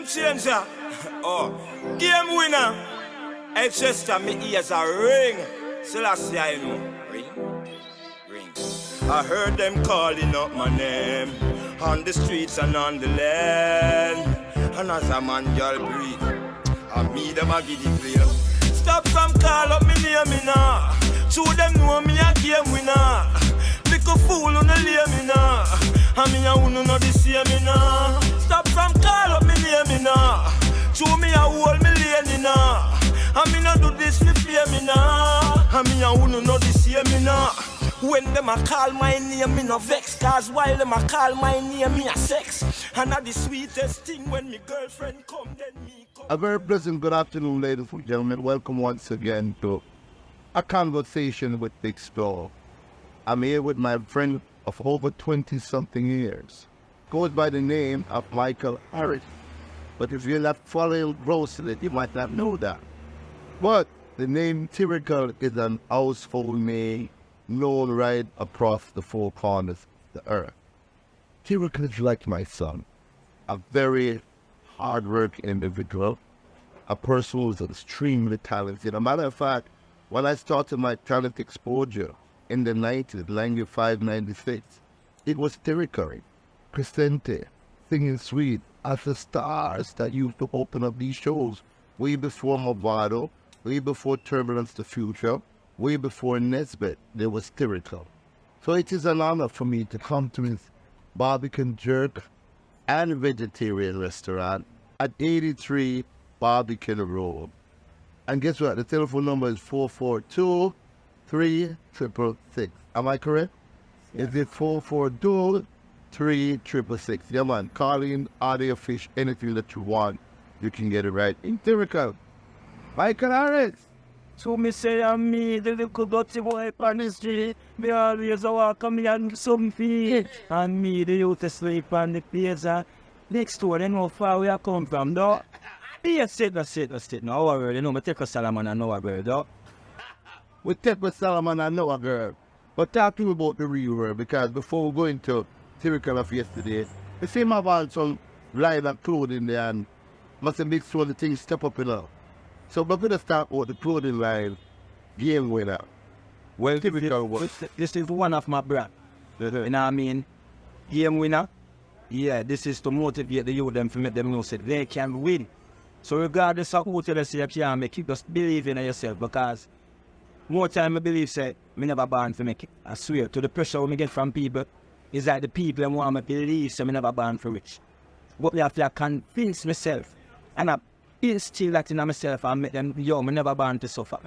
Game changer. Oh, game winner. Hey Chester, me ears a ring. Selassie, I know. Ring. I heard them calling up my name on the streets and on the land. And as a man, y'all breathe. I me them a give the play. Stop from call up me name, me nah. Show them know me a game winner. Little fool on the lay me nah. And me a who know the same me nah. Stop from call up me name, me nah. Show me a hold me lane, nah. And me nah do this me fear me nah. And me a who know the same me nah. When them a call my name, me no vex. Cause while them a call my name, me a sex. And that's the sweetest thing when me girlfriend come, then me come. A very pleasant good afternoon, ladies and gentlemen. Welcome once again to a conversation with Big Store. I'm here with my friend of over 20-something years. Goes by the name of Michael Harris. But if you're not following closely, you might not know that. But the name Tyrical is an household name known right across the four corners of the earth. Tyrical is like my son, a very hard-working individual, a person who's extremely talented. As a matter of fact, when I started my talent exposure in the 90s, 95, 96, it was Tyrical, Crescente, Singing Sweet, as the stars that used to open up these shows way before Movado, way before Turbulence the Future, way before Nesbitt. There was Tyrical. So it is an honor for me to come to his barbecue jerk and vegetarian restaurant at 83 Barbecue Road. And guess what? The telephone number is 442-3666. Am I correct? Yeah. Is it 442-3666? Yeah, man. Call in, audio, fish, anything that you want. You can get it right. In Tyrical. Michael Harris. So me say I'm me, the little dirty boy on the street. Me always walk on me and some feet. And me, the youth to sleep on the piazza. Next door, they know far where I come from, though. That's it. No worry, you know, me take a Solomon and Noah girl, though. We take with Solomon and Noah girl. But talk to me about the real world, because before we go into Tyrical of yesterday, we see my van some line of clothing there and must have mixed all the things step up enough. So we're going to start with the clothing line game winner. Well, this is one of my brand. You know what I mean? Game winner. Yeah, this is to motivate the youth them to make them know that they can win. So regardless of who tell us you can't make it, just believe in yourself, because more time I believe say me never born to make it. I swear to the pressure we get from people is that the people them want me believe so me never born for rich. But I have to convince myself and I instill that in myself and make them, yo, me never born to suffer.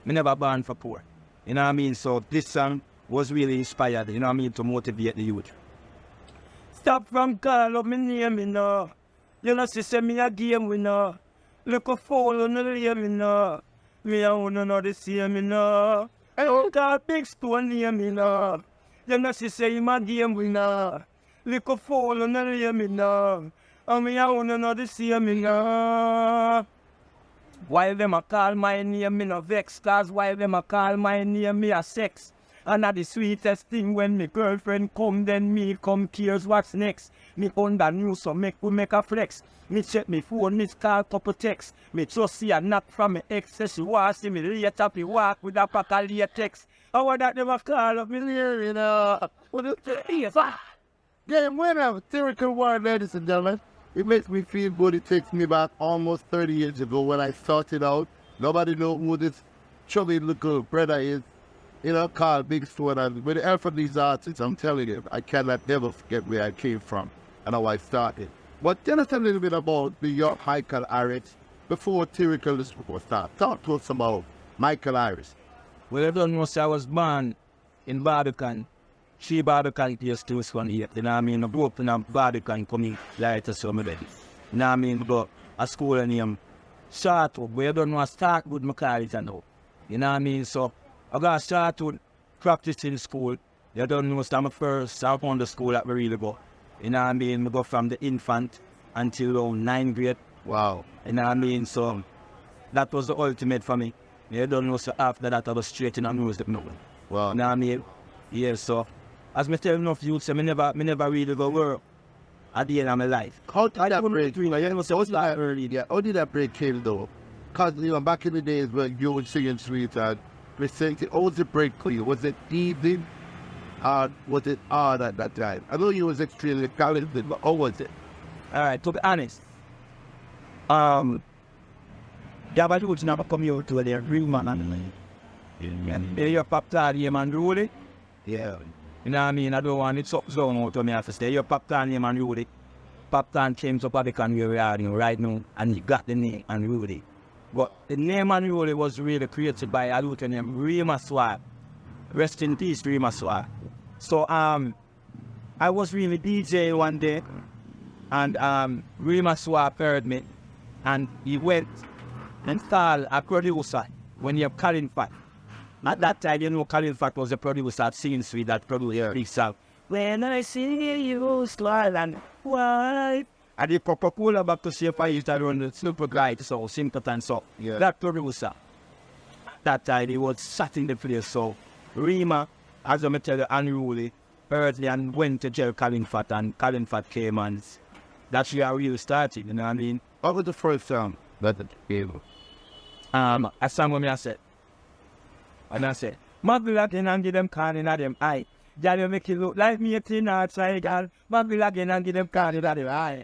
Me never born for poor. You know what I mean? So this song was really inspired, you know what I mean, to motivate the youth. Stop from call up me name, you know. You know, say me a game winner. Look a fool on the lane, you know. Me a wanna know the same, you know. I don't got big stone name, you know. You know, say him a game winner. Look a fool on the lane, you know. And me a wanna know the same, you know. While them a call my name, me no vex. Cause while them a call my name, me a sex. And that's the sweetest thing when me girlfriend come, then me come cares what's next. Me under news so we make a flex. Me check me phone, me call couple text. Me just see a knock from me ex, say she want see me later, me walk with a pack of latex. How that never call up me here, you know. What do you say? Game winner, Tyrical Ward, ladies and gentlemen. It makes me feel good. It takes me back almost 30 years ago when I started out. Nobody knows who this chubby little brother is. You know, called Big Stone. And with the help of these artists, I'm telling you, I cannot ever forget where I came from and how I started. But tell us a little bit about the young Michael Harris before Tyrical was started. Talk to us about Michael Harris. Well, I don't know, so I was born in Barbican. She Barbican used to one here. You know what I mean? I grew up in a Barbican coming later, so I'm ready. You know what I mean? I go to school named Startwood, but I don't know Startwood, my call it now. You know what I mean? So I got started with practice in school. You don't know, so I'm first I found the school that we really go. You know what I mean? I go from the infant until around 9th grade. Wow. You know what I mean? So that was the ultimate for me. You don't know, so after that I was straight in and music now. Wow. You know what I mean? Yeah, so as me tell enough youth, say me never really go work. at the end of my life. How did that break? You know, so it's like early. Yeah, how did that break came though? Because, you know, back in the days when you were singing Sweetheart, we sang, how was the break for you? Was it easy? Was it hard at that time? I know you was extremely talented, but how was it? All right, to be honest, yeah, but you never come here to the real man and your pop tart here man Rudy. Yeah. You know what I mean? I don't want it up zone out to me have to stay. Your pop tart here man Rudy. Pop tart came to Pelican where we are right now and he got the name and Rudy. But the name and Rudy was really created by a luther named Rima Swab. Rest in peace, Rima Swab. So I was really DJ one day and Rima Swab heard me and he went and installed a producer when you have Colin Fat. At that time, you know, Colin Fat was the producer at Singing Sweet that produced big song. When I see you smile and why? And the Coca-Cola back to see if I used to run the super guide, so Simpleton, so that producer. That time he was sat in the place, so Rima, as I tell you, unruly, heard me and went to jail Colin Fat, and Colin Fat came and that's where I really started, you know what I mean? What was the first song that it gave? A song when I said, and I said, Muggle again and give them corn in them eye. Daddy make it look like me a teen outside, girl. Muggle again and give them corn in them eye.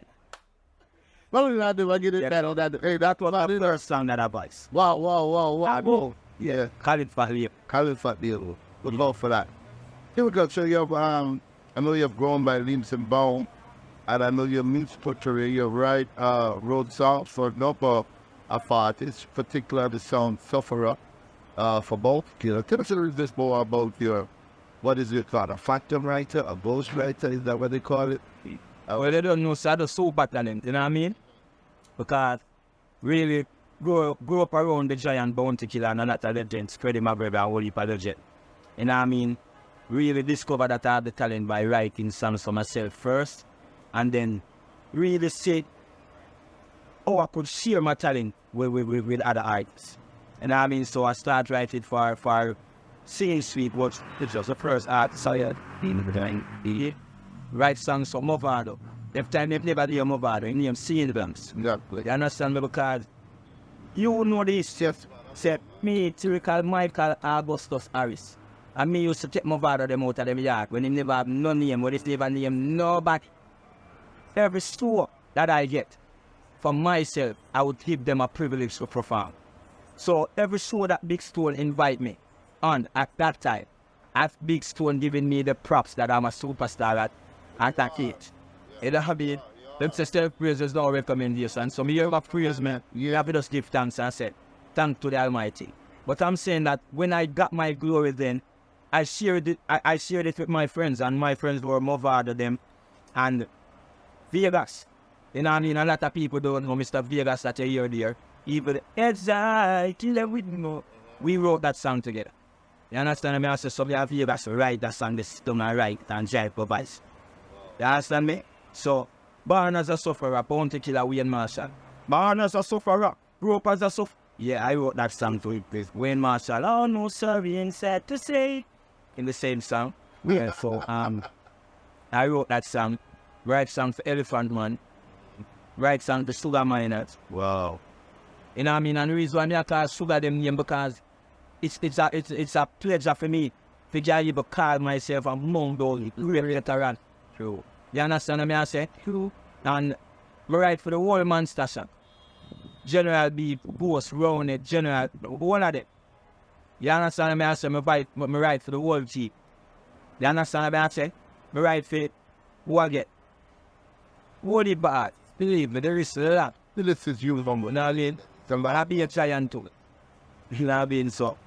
Well, I do, I get it better. Hey, that was The first song that I voiced. Wow. Yeah. Colin Fat. Colin Fat deal. Good luck for that. Here we go. So you have, I know you have grown by leaps and bounds, and I know your music career, you write road songs for a number of artists, particularly the song Sufferer, for both. You know, tell us a little bit more about your, what is it called, a phantom writer, a ghost writer, is that what they call it? Well, they don't know, so that's super talent, you know what I mean? Because really grow up around the giant bounty killer and not a legend, Freddie McGregor and whole heap of legend. You know what I mean? Really discover that I had the talent by writing songs for myself first, and then really see how I could share my talent with other artists. You know what I mean? So I started writing for Singing Sweet, which is just the first artist I had. Write songs for Movado. That time they've never heard Movado, he named Singing Drums. Exactly. You understand me? Because you know this, just said me, Tyrical, Michael, Augustus, Harris. And me used to take Movado them out of them yard when he never have no name, when he never name nobody. Every store that I get for myself, I would give them a privilege to perform. So every show that Big Stone invite me on at that time, at Big Stone giving me the props that I'm a superstar at that age. You know what I mean? Them say self-praise is no recommendation. So me hear my praise, man. You have to just give thanks and say, thanks to the Almighty. But I'm saying that when I got my glory then, I shared it with my friends, and my friends were Movado them and Vegas. You know what I mean? A lot of people don't know Mr. Vegas that you hear there. Even as I kill them with no. We wrote that song together. You understand me? I said, so we have Vegas write that song, this don't write and jive provides. You understand me? So, born as a sufferer, bounty killer, Wayne Marshall. Born as a sufferer, grew up as a sufferer. Yeah, I wrote that song to Wayne Marshall. Oh no, sorry, and sad to say. In the same song. Yeah, so I wrote that song. Write song for Elephant Man. Write song for Sugar Miners. Wow. You know what I mean? And the reason why I call Sugar them name because it's a pleasure for me to just even call myself a Mondo veteran. True. You understand what I say? True. And I write for the whole man station. General B, Boss, Rowned, General, one of them. You understand what I say? I write for the whole team. You understand what I say? I write for who I get. What is bad? Believe me, there is a lot. This is you, Lumbo. You know what I mean? Somebody I be a giant too. You know what I mean? So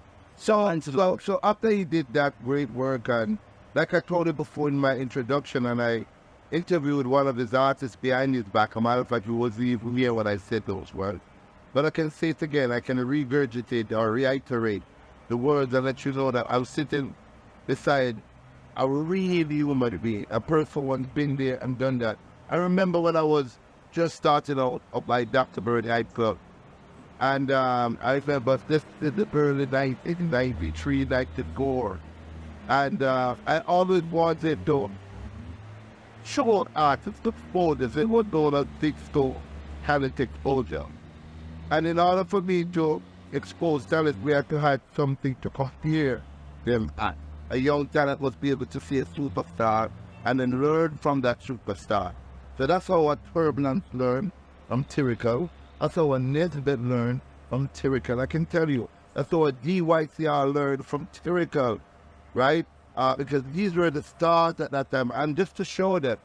after you did that great work, and like I told you before in my introduction, and I interviewed one of his artists behind his back, a matter of fact, he wasn't even here when I said those words. But I can say it again, I can regurgitate or reiterate the words and let you know that I'm sitting beside a really human being, a person who's been there and done that. I remember when I was just starting out up by Dr. Bird Hype Club. And I remember this is the early 1993, 94. And I always wanted to show artists, the folders, they would know that big store talent exposure. And in order for me to expose talent, we had to have something to compare them at. A young talent must be able to see a superstar and then learn from that superstar. So that's how a Turbulence learned from Tyrical. That's how a Nesbitt learned from Tyrical. I can tell you, that's how a DYCR learned from Tyrical, right? Because these were the stars at that time. And just to show that,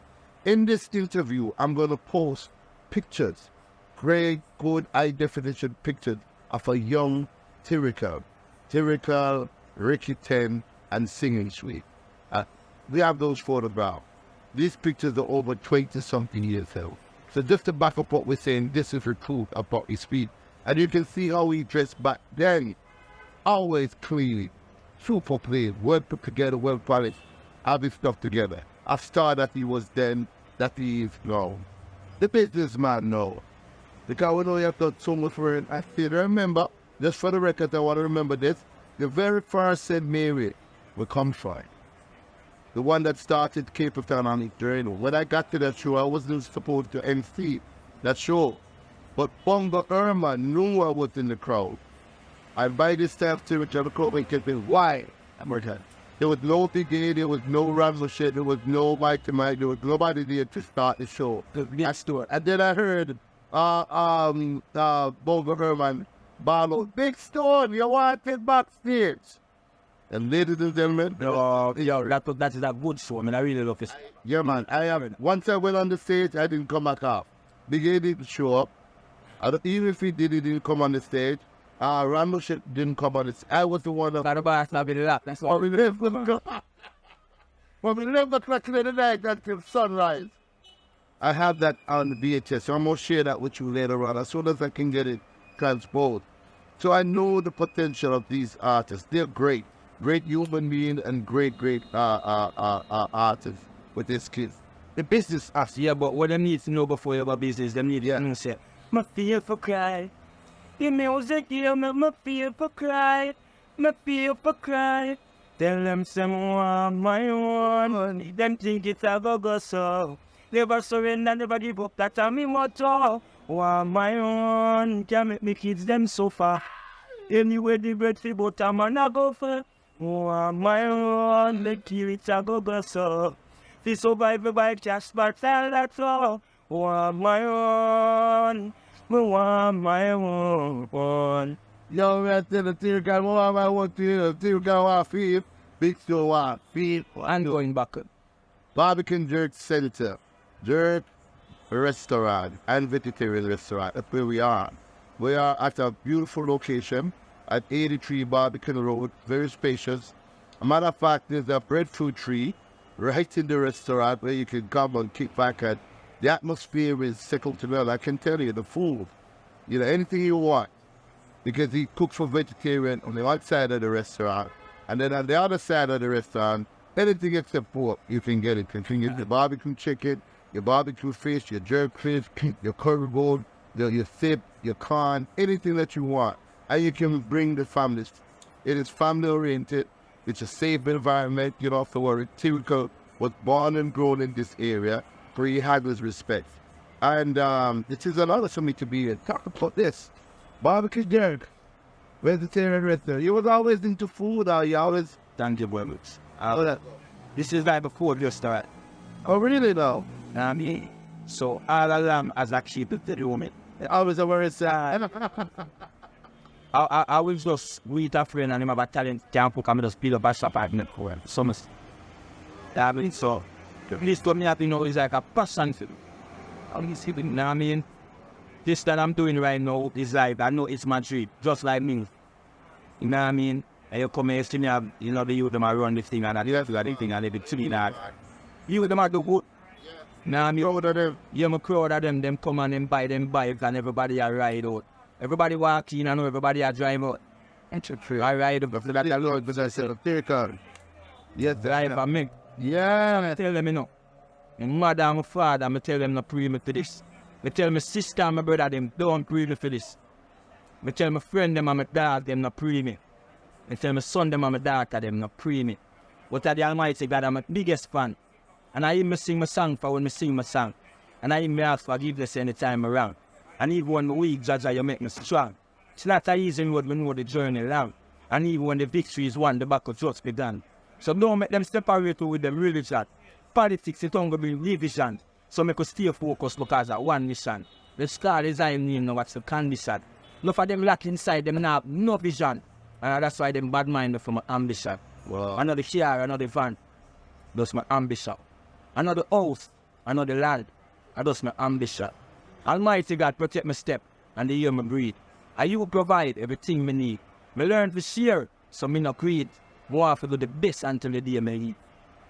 in this interview, I'm going to post pictures, great, good, high-definition pictures of a young Tyrical. Tyrical, Ricky Ten, and Singing Sweet. We have those photographs. These pictures are over 20-something years old. So just to back up what we're saying, this is the truth about his speed. And you can see how he dressed back then. Always clean, super clean, well put together, well polished, have his stuff together. A star that he was then, that he is now. The businessman now. Because we know you have done so much for it. I still remember, just for the record, I want to remember this. The very first St. Mary will come from. The one that started Cape Town on the journey. When I got to that show, I wasn't supposed to MC that show. But Bongo Irma knew I was in the crowd. And by this time, Tyrical can be why? There was no Big A, there was no Rambo shit, there was no Mike to Mike, there was nobody there to start the show. That's to it. And then I heard Bongo Herman Barlow, Big Stone, you want it backstage. And ladies and gentlemen, that is a good show. I mean, I really love it. Yeah, man. Once I went on the stage, I didn't come back off. Big A didn't show up. Even if he didn't come on the stage. Rambo shit didn't come on the stage. I was the one that... That's what we lived with when we lived the clock in the night until sunrise. I have that on the VHS, so I'm going to share that with you later on, as soon as I can get it transposed. So I know the potential of these artists. They're great. Great human beings and great artists with these kids. the business us, yeah, but what them need to know before you have a business, them need to know say, my feel for cry. The music here make me feel for cry. Me feel for cry. Tell them someone my own. Them think it's a go so. Never surrender, never give up. That's a me motto. Want my own. Can make me kids them suffer. Anyway, the bread for butter man a go for. Want my own. The kill it's a go so. Fi survive by cash but that's all. Want my own. Me want my own. Yo, man, tell the Tyrical, I want to Tyrical want feel. Big Show want feel. And going back. Barbecue Jerk Center. Jerk Restaurant and Vegetarian Restaurant. That's where we are. We are at a beautiful location at 83 Barbican Road. Very spacious. A matter of fact, there's a breadfruit tree right in the restaurant where you can come and kick back at. The atmosphere is second to none. I can tell you, the food, you know, anything you want. Because he cooks for vegetarian on the one side of the restaurant. And then on the other side of the restaurant, anything except pork, you can get it. You can get the barbecue chicken, your barbecue fish, your jerk fish, your curry gold, your sip, your corn, anything that you want. And you can bring the families. It is family oriented. It's a safe environment. You don't have to worry. Tyrical was born and grown in this area, where he had his respect. And it is an honor for me to be here. Talk about this. Barbecue jerk, vegetarian restaurant. You was always into food, or you always... Thank you very much. This is like before you start. Oh, really now? I mean, so all along as I keep it to the woman. Always a very sad. I was just with a friend and him have a talent can't cook and I just build up a shop apartment for him. So much. I mean, so this to me I think is like a passion for me. You know what I mean? This that I'm doing right now is like, I know it's my dream, just like me. You know what I mean? And you come here, see me, you know, the youth them run this thing and I do that thing and they be treating that. You them are do good. You know what I mean? Proud of them. Yeah, I'm proud of them. Them come and them buy them bikes and everybody a ride out. Everybody walk in and everybody a drive out. I ride up. After that, I know because I said, Tyrical. Yes, drive for me. Yeah. I tell them, you know. My mother and my father, I tell them not pray me for this. I tell my sister and my brother, them don't pray me for this. I tell my friend them and my dog, them not pray me. I tell my son them and my daughter, them not pray me. But the Almighty God, I'm my biggest fan. And I even sing my song for when I sing my song. And I even ask forgiveness anytime around. And even when I'm weak, Judge, you make me strong. It's not an easy road, we know the journey long. And even when the victory is won, the battle just begun. So don't make them separate with them religion. Politics, it don't go be division. So make us stay focused because of one mission. The star is I know what's the condition. Enough of them locked inside, them now have no vision. And that's why them bad mind for my ambition. Wow. Another car, another van. That's my ambition. Another house, another land. That's my ambition. Almighty God protect my step and the year me breathe. And you provide everything me need. Me learn to share, so me not greed. Me have to do the best until the day me leave.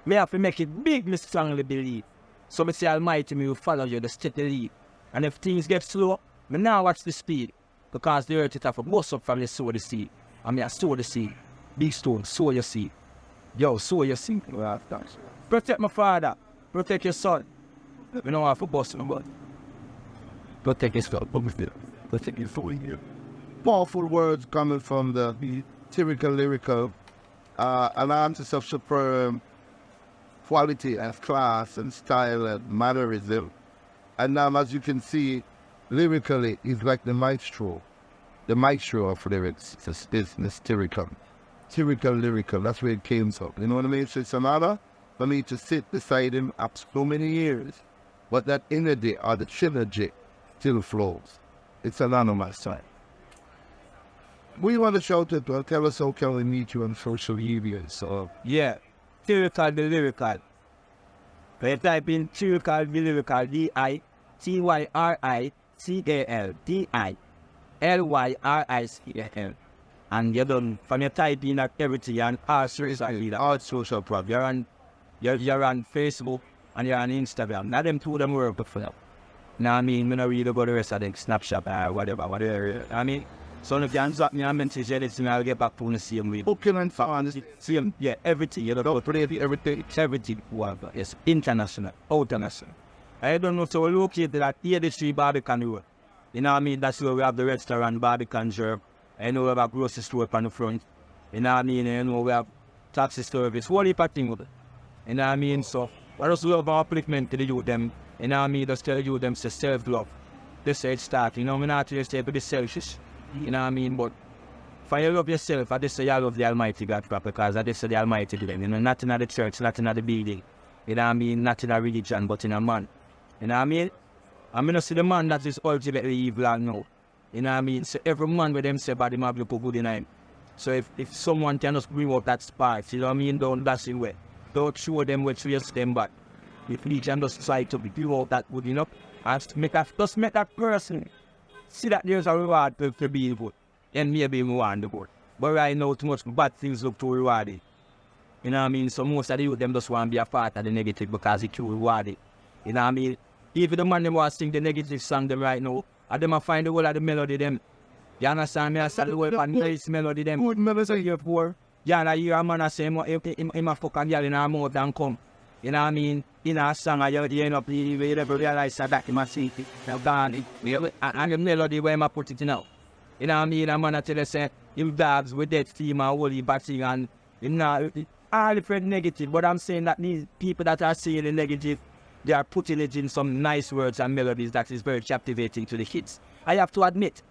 Me have to make it big, me strongly believe. So me say Almighty me will follow you the steady lead. And if things get slow, me now watch the speed. Because the earth it have to bust up from the sow the seed. And me I sow the seed. Big stone, sow your seed. Yo, sow your seed. Well, thanks. Protect my father. Protect your son. We don't have to bust my butt. Protect his son. Protect your food. Powerful words coming from the Tyrical lyrical, an artist of superb quality and class and style and mannerism. And as you can see, lyrically, he's like the maestro of lyrics. It's business, Tyrical. Tyrical lyrical, that's where it came from. You know what I mean? So it's an honor for me to sit beside him after so many years. But that energy or the synergy still flows. It's an honor, my son. We want to shout it, tell us how can we meet you on social media. So yeah, Tyrical the lyrical. When you type in Tyrical the lyrical, DITYRICAL, and you done from your type in at everything and all social problem. You're on Facebook and you're on Instagram. Now them two them work for you. Now I mean, me not really go the rest of them Snapchat or whatever. I mean. So if you drop me a message, anything, I'll get back to the same way. booking and fans, Same, yeah, everything. You know, everything, whatever. It's international, international. I don't know, so we're located at 83 Barbican Road. You know what I mean? That's where we have the restaurant, Barbican Jerk. I know we have a grocery store up on the front. You know what I mean? You know, we have taxi service, whole heap of things with it. You know what I mean? So, I just love our upliftment to the youth, them. You know what I mean? Just tell the youth, them to self-love. They say it start, you know, we're not just say to be selfish. You know what I mean? But for you love yourself, I just say you love the Almighty God proper, because I just say the Almighty to them. You know, not in the church, not in the building. You know what I mean? Not in a religion, but in a man. You know what I mean? I mean, I see the man that is ultimately evil and no. You know what I mean? So every man with them say body might look good in him. So if someone can just bring out that spark, you know what I mean? Don't dash it away. Don't show them what you them back. If we can just try to bring out that good enough, and just make that person see that there's a reward to be good. And maybe we want the good. But right now, too much bad things look too rewarding. You know what I mean? So most of the youth, them just want to be a part of the negative because it's too rewarding. You know what I mean? Even the man them want to sing the negative song them right now, and them find the whole of the melody them. You understand me? I said the whole of nice melody them. Good melody here for. Yeah, and I hear a man say him a fuck a girl in our mouth and come. You know what I mean? In a song, you end up, you never realize that he must sing it. Now, gone. And the melody where I put it now. You know what I mean? I'm going to tell you, say, him dogs with that theme and holy batting and, you know, all different negative. But I'm saying that these people that are saying the negative, they are putting it in some nice words and melodies that is very captivating to the kids. I have to admit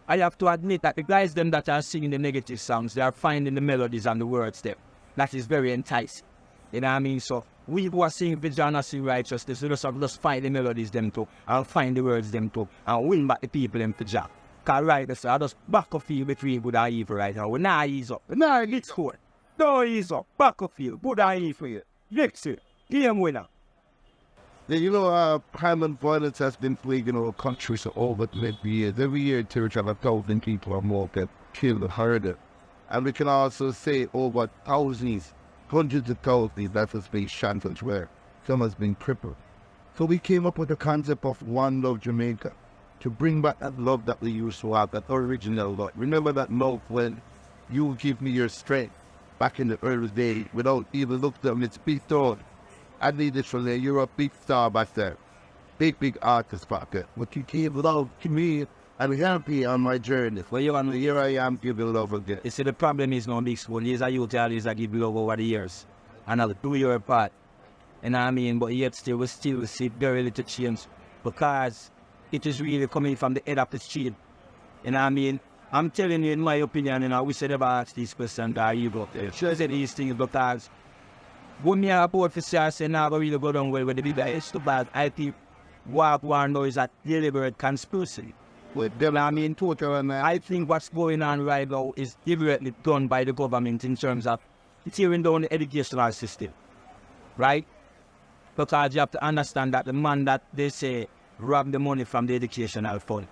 that the guys them that are singing the negative songs, they are finding the melodies and the words there. That is very enticing. You know what I mean? So, we who are singing Vijana sing righteousness, we just find the melodies them too, and find the words them too, and win back the people them to job. Because right, so I just back a field between good and evil right now. We now ease up. We now get scored. Don't ease up. Back a field. Good and evil. Next year. Game winner. Yeah, you know, violent violence has been plaguing our country for over 20 years. Every year, Tyrical, 1,000 people or more get killed or hurt. And we can also say over thousands, hundreds of thousands that has been shot elsewhere. Some has been crippled. So we came up with the concept of One Love Jamaica to bring back that love that we used to have, that original love. Remember that love when you give me your strength back in the early days without even looking at me, speak on. I need this from there. You're a big star back there. Big artist back there. But you gave love to me and happy on my journey. Well, you want here I am giving love again. You see, the problem is no big school. Years of youth always give love over the years. And I'll do your part. You know what I mean? But yet still, we still see very little change because it is really coming from the head of the street. You know what I mean? I'm telling you, in my opinion, you know, we should never ask these questions that you go there. Sure say these things because when me about to say, I say, nah, but really go down well with the people. It's too bad. I think what one know is a deliberate conspiracy. With them, I mean, total and I think what's going on right now is deliberately done by the government in terms of tearing down the educational system, right? Because you have to understand that the man that they say robbed the money from the educational fund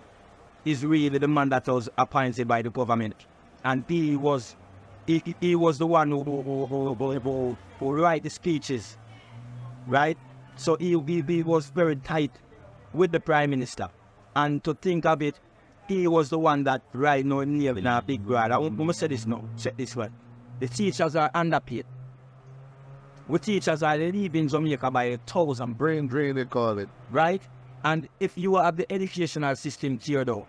is really the man that was appointed by the government. And he was the one who write the speeches, right? So he was very tight with the Prime Minister. And to think of it, he was the one that right now near in a big grade. I want to say this now, check this one. The teachers are underpaid. The teachers are leaving Jamaica by 1,000. brain drain, they call it. Right? And if you have the educational system teared out,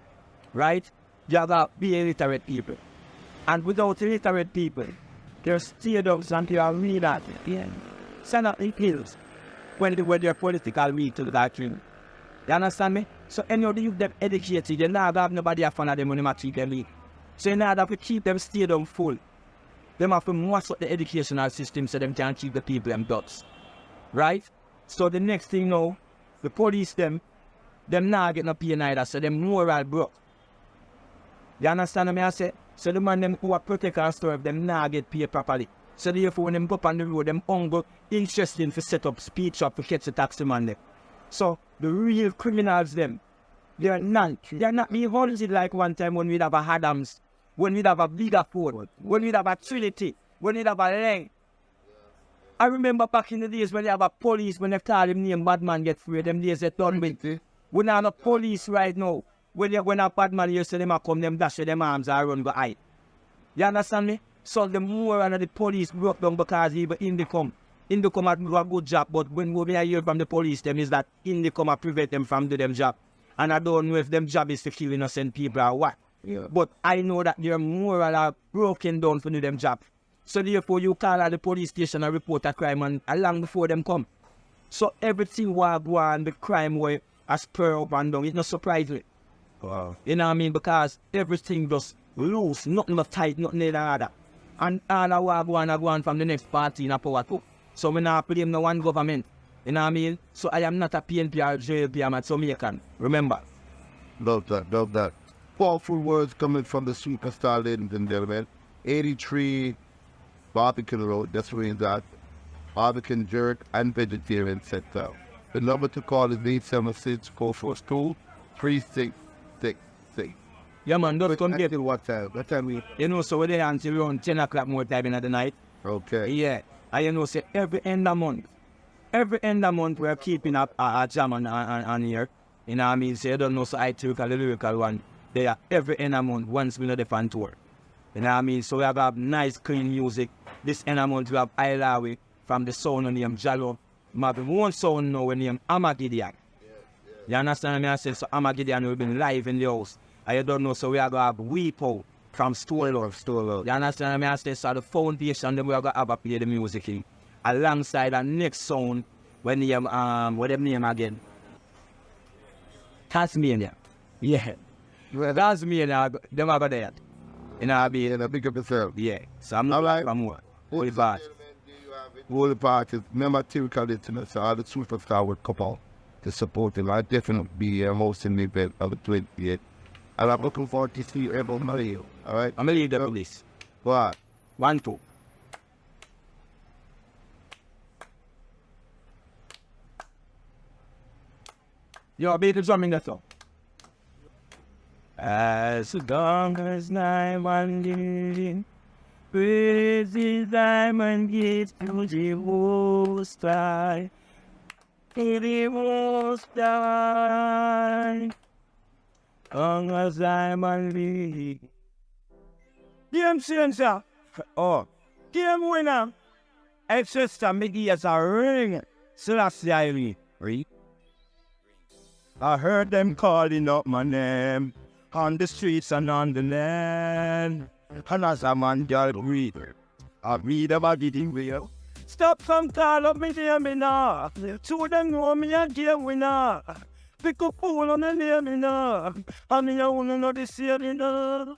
right, you have to be illiterate people. And without illiterate people, there's teardowns and they are really that. Yeah. Send out the pills when they're political weak to the doctrine. You understand me? So any of the youth them educated, you not have nobody have fun of them when they keep them lead. So you not have to keep them stadium full. Them have to mass up the educational system so them can keep the people them dots. Right? So the next thing now, the police them not get no pay neither, so them moral broke. You understand what I say? So the man them who are protect and serve them not get paid properly. So therefore when them go up on the road, them hunger interesting to set up speech up to catch the taxi man them. So the real criminals them, they're not being haunted like one time when we'd have a Adams, when we'd have a bigger Ford, when we'd have a Trinity, when we'd have a Lang. I remember back in the days when they have a police, when they call him name bad man get free, them days they done with. We now have a police right now. When a bad man you see them a come, them dash with them arms and run go hide. You understand me? So the more and the police broke down because even Indicom do a good job, but when we hear from the police, them is that Indicom prevent them from doing them job. And I don't know if them job is to kill innocent people or what. Yeah. But I know that their moral are broken down for do them job. So therefore you call at the police station and report a crime and long before them come. So everything will go on, the crime will spur up and down. It's not surprising. Wow. You know what I mean? Because everything just loose, nothing but tight, nothing like that. And all I go on from the next party in a power too. So we not blame no one government. You know what I mean? So I am not a PNP or JLP, I'm a Jamaican. Remember? Love that, love that. Powerful words coming from the superstar, ladies and gentlemen. 83 Barbican Road, that's where he's at. Barbican Jerk and Vegetarian Center. The number to call is 876-442-3666. Yeah man, don't come get it. What time? What time we? You know, so we're there until around 10 o'clock more time in the night. Okay. Yeah. And you know, say every end of month we're keeping up a jam on here. You know what I mean? So you don't know, so I Tyrical, the lyrical one. They are every end of month once we know the fan tour. You know what I mean? So we have nice clean music. This end of month we have Ilawi from the sound named Jallo. We have one sound now named Amagidian. You understand what I say? So Amagidian will be live in the house. And you don't know, so we are going to have Weepo from Store. You understand what I say? So the foundation, then we are going to have a play the music in. Alongside the next sound, when the what them name again? Tasmania. Yeah. Well, Tasmania, them are there. You know what I mean? yeah, big up yourself. Yeah. So I'm not Alright. for more. Holy part. Holy part is, remember Tyrical listeners, so all the superstar would come out to support him. I'll definitely be hosting the event on the 28th. And I'm looking forward to see everybody. All right? I'm going to leave the police. What? 1, 2. Yo, beat the drum in that song. As long as I'm living, praises diamond gets to the most high. To the most high. Long as I'm living. Game changer. Oh. Game winner. Hey sister, me ears are ring. Selassie I ring. I heard them calling up my name on the streets and on the land. And as a man girl read, I read about getting real. Stop some call up me name me now. Two them know me a game winner. Pick up fool on the name me now. And me a wanna know the same me now.